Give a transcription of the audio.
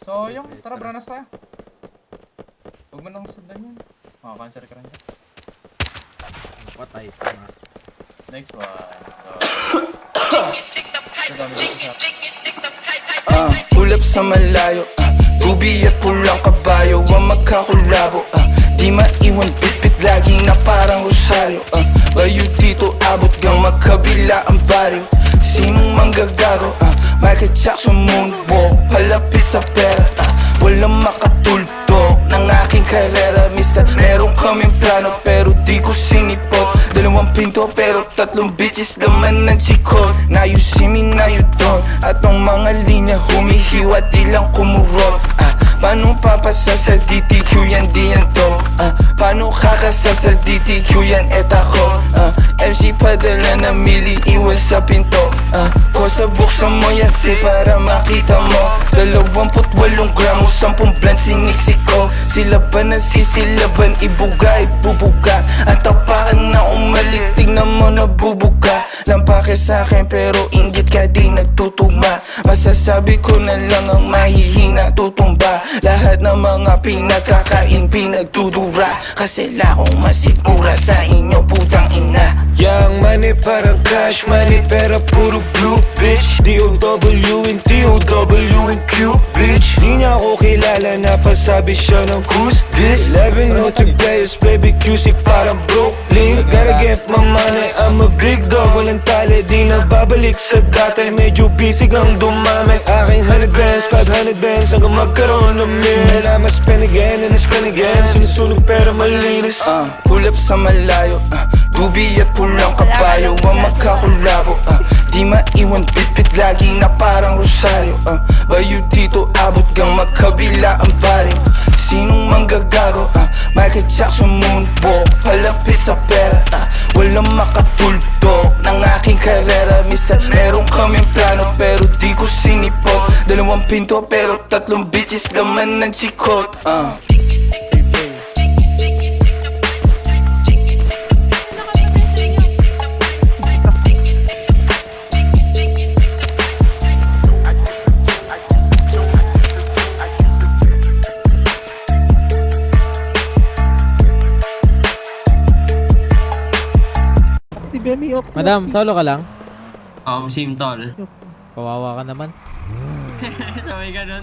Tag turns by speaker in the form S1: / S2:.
S1: So, yung tara, branas tayo. Huwag mo nang sundan yun. Cancer ka rin dyan.
S2: Patay.
S1: Next one. So,
S3: pull up sa malayo, tubi at pulang kabayo, ang magkakulabo, di maiwan bitbit lagi na parang rosaryo, layo dito abot gang magkabila ang baryo. Sinong manggagago, Michael Jackson moonwalk, palapit sa pera, walang makatulto ng aking karera. Mister, meron kaming plano pero di ko sinipot. Dalawang pinto pero tatlong bitches laman ng chikon. Now you see me, now you don't. At ang mga linya humihiwa di lang kumurot. Paano papasa sa DTQ yan di yan to? Paano kakasal sa DTQ yan et ako? MC padala na mili iwan sa pinto. Kosa buksan mo yan si para makita mo. 28 gramo, 10 blunt siniksik ko. Sila ba nasisilaban, ibuga, ibubuga. Ang tapakan na umalit, tignan mo nabubuga. Lampake sa'kin pero inggit ka di nagtutugma. Masasabi ko na lang ang mahihina tutumba. Lahat ng mga pinagkakain pinagdudura. Kasi lakong masigura sa inyo putang ina.
S4: Young money parang cash money pero puro blue bitch. D-O-W and T-O-W and Q bitch. Di niya ako kilala na pasabi siya ng who's this. 11 noted players baby QC parang Brooklyn. Gotta get my money, I'm a big dog. Walang tali, di na babalik sa dati. Medyo busy kang dumami. Aking 100 bands, 500 bands hanggang magkaroon ng mil. I'ma spend again and I spend again. Sinusunog pero malinis.
S3: Pull up sa malayo, tubi at pulang kabayo, ang magkakulabo, di maiwan bitbit lagi na parang rosaryo, bayo dito abot gang magkabila ang baryo. Sinong manggagago, Michael Jackson moonwalk, palapit sa pera, walang makatulto ng aking karera. Mister, meron kaming plano pero di ko sinipot. Dalawang pinto pero tatlong bitches laman ng chikot.
S5: Si Bemi Ox.
S2: Madam, solo ka lang?
S6: Sim tol.
S2: Kawawa ka naman.
S6: Sabay ganun.